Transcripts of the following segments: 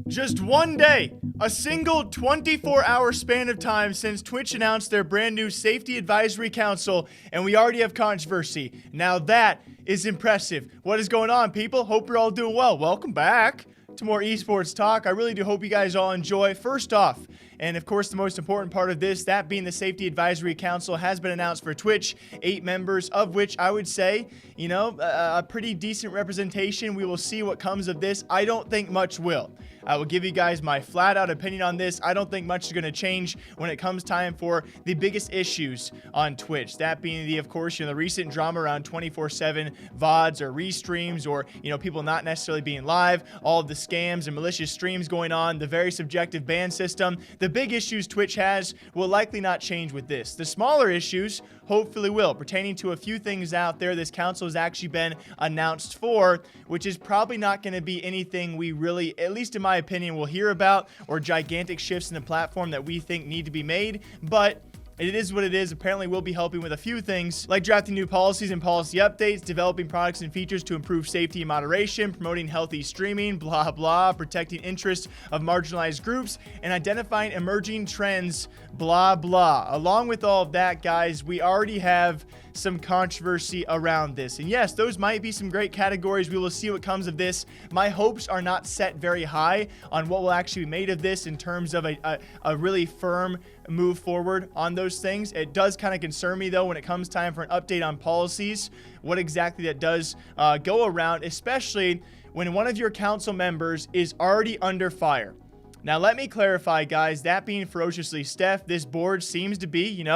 Just one day, a single 24-hour span of time since Twitch announced their brand new Safety Advisory Council, and we already have controversy. Now that is impressive. What is going on, people? Hope you're all doing well. Welcome back to more esports talk. I really do hope you guys all enjoy. First off, and of course the most important part of this, that being the Safety Advisory Council has been announced for Twitch, 8 members of which I would say, you know, a pretty decent representation. We will see what comes of this. I don't think much will. I will give you guys my flat out opinion on this. I don't think much is going to change when it comes time for the biggest issues on Twitch. That being the, of course, the recent drama around 24/7 VODs or restreams, or, people not necessarily being live, all of the scams and malicious streams going on, the very subjective ban system. The big issues Twitch has will likely not change with this. The smaller issues hopefully will, pertaining to a few things out there this council has actually been announced for, which is probably not going to be anything we really, at least in my opinion, will hear about, or gigantic shifts in the platform that we think need to be made, but it is what it is. Apparently, we'll be helping with a few things, like drafting new policies and policy updates, developing products and features to improve safety and moderation, promoting healthy streaming, blah, blah, protecting interests of marginalized groups, and identifying emerging trends, blah, blah. Along with all of that, guys, we already have some controversy around this. And yes, those might be some great categories. We will see what comes of this. My hopes are not set very high on what will actually be made of this in terms of a really firm move forward on those things. It does kind of concern me, though, when it comes time for an update on policies, what exactly that does go around, especially when one of your council members is already under fire. Now, let me clarify, guys, that being Ferociously Steph, this board seems to be,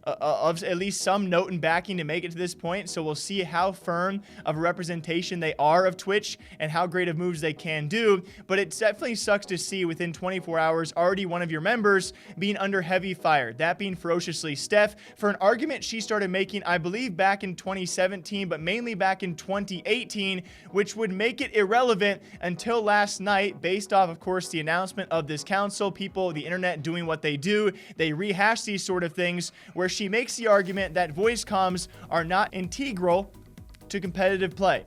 of at least some note and backing to make it to this point. So we'll see how firm of a representation they are of Twitch and how great of moves they can do. But it definitely sucks to see within 24 hours already one of your members being under heavy fire, that being Ferociously Steph, for an argument she started making, I believe, back in 2017, but mainly back in 2018, which would make it irrelevant until last night, based off, of course, the announcement of this council, people, the internet doing what they do. They rehash these sort of things where she makes the argument that voice comms are not integral to competitive play,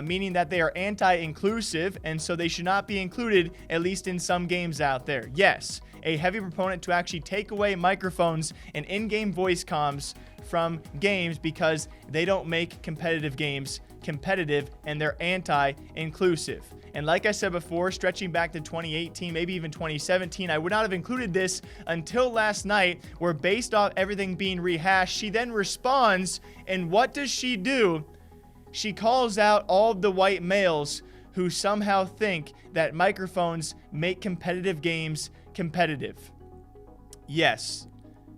meaning that they are anti-inclusive, and so they should not be included, at least in some games out there. Yes, a heavy proponent to actually take away microphones and in-game voice comms from games because they don't make competitive games competitive, and they're anti-inclusive. And like I said before, stretching back to 2018, maybe even 2017, I would not have included this until last night, where based off everything being rehashed, she then responds, and what does she do? She calls out all of the white males who somehow think that microphones make competitive games competitive. Yes,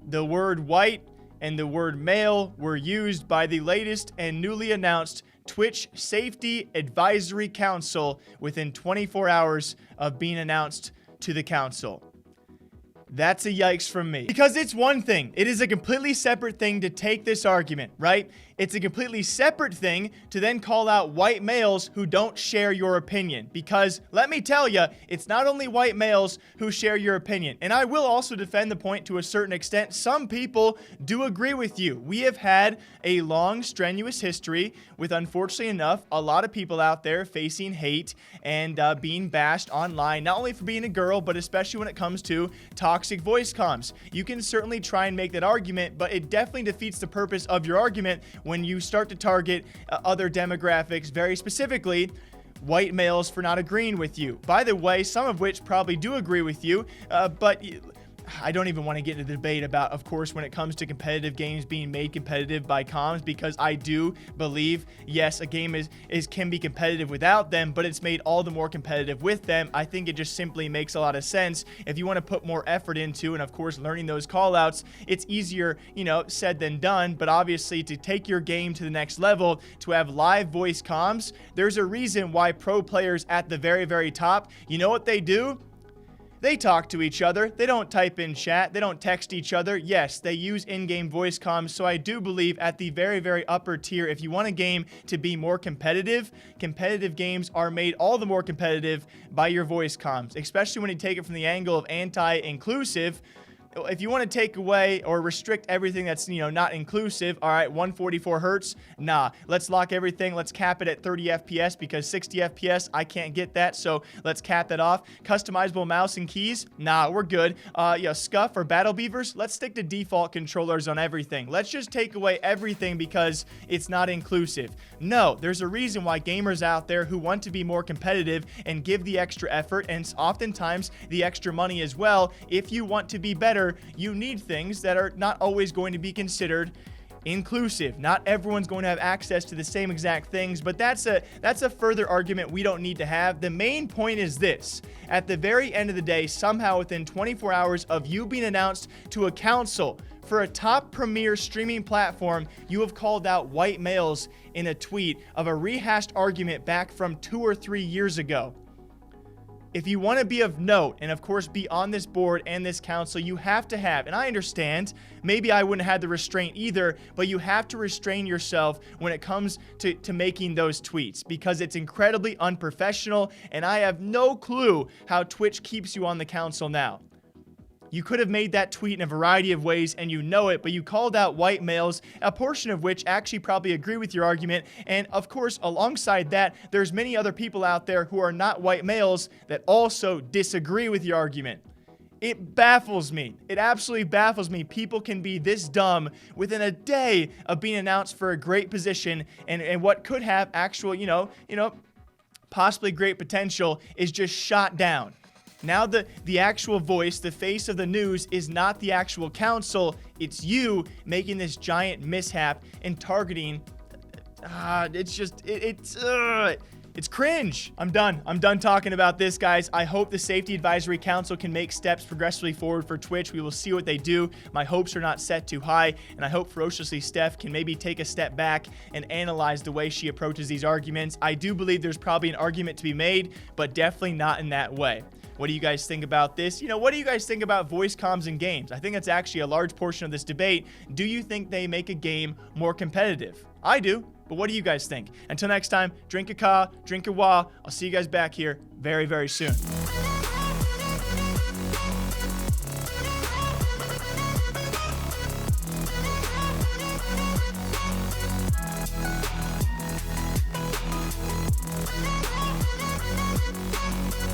the word white and the word male were used by the latest and newly announced Twitch Safety Advisory Council within 24 hours of being announced to the council. That's a yikes from me. Because it's one thing. It is a completely separate thing to take this argument, right? It's a completely separate thing to then call out white males who don't share your opinion. Because let me tell you, it's not only white males who share your opinion. And I will also defend the point to a certain extent. Some people do agree with you. We have had a long, strenuous history with, unfortunately enough, a lot of people out there facing hate and being bashed online, not only for being a girl, but especially when it comes to toxic voice comms. You can certainly try and make that argument, but it definitely defeats the purpose of your argument when you start to target other demographics, very specifically white males, for not agreeing with you. By the way, some of which probably do agree with you, but I don't even want to get into the debate about, of course, when it comes to competitive games being made competitive by comms, because I do believe, yes, a game can be competitive without them, but it's made all the more competitive with them. I think it just simply makes a lot of sense. If you want to put more effort into, and of course, learning those call-outs, it's easier, said than done. But obviously, to take your game to the next level, to have live voice comms, there's a reason why pro players at the very, very top, you know what they do? They talk to each other. They don't type in chat. They don't text each other. Yes, they use in-game voice comms. So I do believe at the very, very upper tier, if you want a game to be more competitive, competitive games are made all the more competitive by your voice comms, especially when you take it from the angle of anti-inclusive. if you want to take away or restrict everything that's, not inclusive, all right, 144 hertz, nah, let's lock everything. Let's cap it at 30 FPS because 60 FPS, I can't get that. So let's cap that off. Customizable mouse and keys, nah, we're good. Scuff or Battle Beavers, let's stick to default controllers on everything. Let's just take away everything because it's not inclusive. No, there's a reason why gamers out there who want to be more competitive and give the extra effort and oftentimes the extra money as well, if you want to be better, you need things that are not always going to be considered inclusive. Not everyone's going to have access to the same exact things, but that's a further argument we don't need to have. The main point is this: at the very end of the day, somehow within 24 hours of you being announced to a council for a top premier streaming platform, you have called out white males in a tweet of a rehashed argument back from 2 or 3 years ago. If you want to be of note and, of course, be on this board and this council, you have to have, and I understand, maybe I wouldn't have the restraint either, but you have to restrain yourself when it comes to making those tweets because it's incredibly unprofessional, and I have no clue how Twitch keeps you on the council now. You could have made that tweet in a variety of ways, and you know it, but you called out white males, a portion of which actually probably agree with your argument. And of course, alongside that, there's many other people out there who are not white males that also disagree with your argument. It baffles me. It absolutely baffles me. People can be this dumb within a day of being announced for a great position, and what could have actual, possibly great potential is just shot down. Now the actual voice, the face of the news, is not the actual council. It's you making this giant mishap and targeting. It's cringe. I'm done. I'm done talking about this, guys. I hope the Safety Advisory Council can make steps progressively forward for Twitch. We will see what they do. My hopes are not set too high, and I hope Ferociously Steph can maybe take a step back and analyze the way she approaches these arguments. I do believe there's probably an argument to be made, but definitely not in that way. What do you guys think about this? What do you guys think about voice comms in games? I think that's actually a large portion of this debate. Do you think they make a game more competitive? I do, but what do you guys think? Until next time, drink a ka, drink a wa. I'll see you guys back here very, very soon.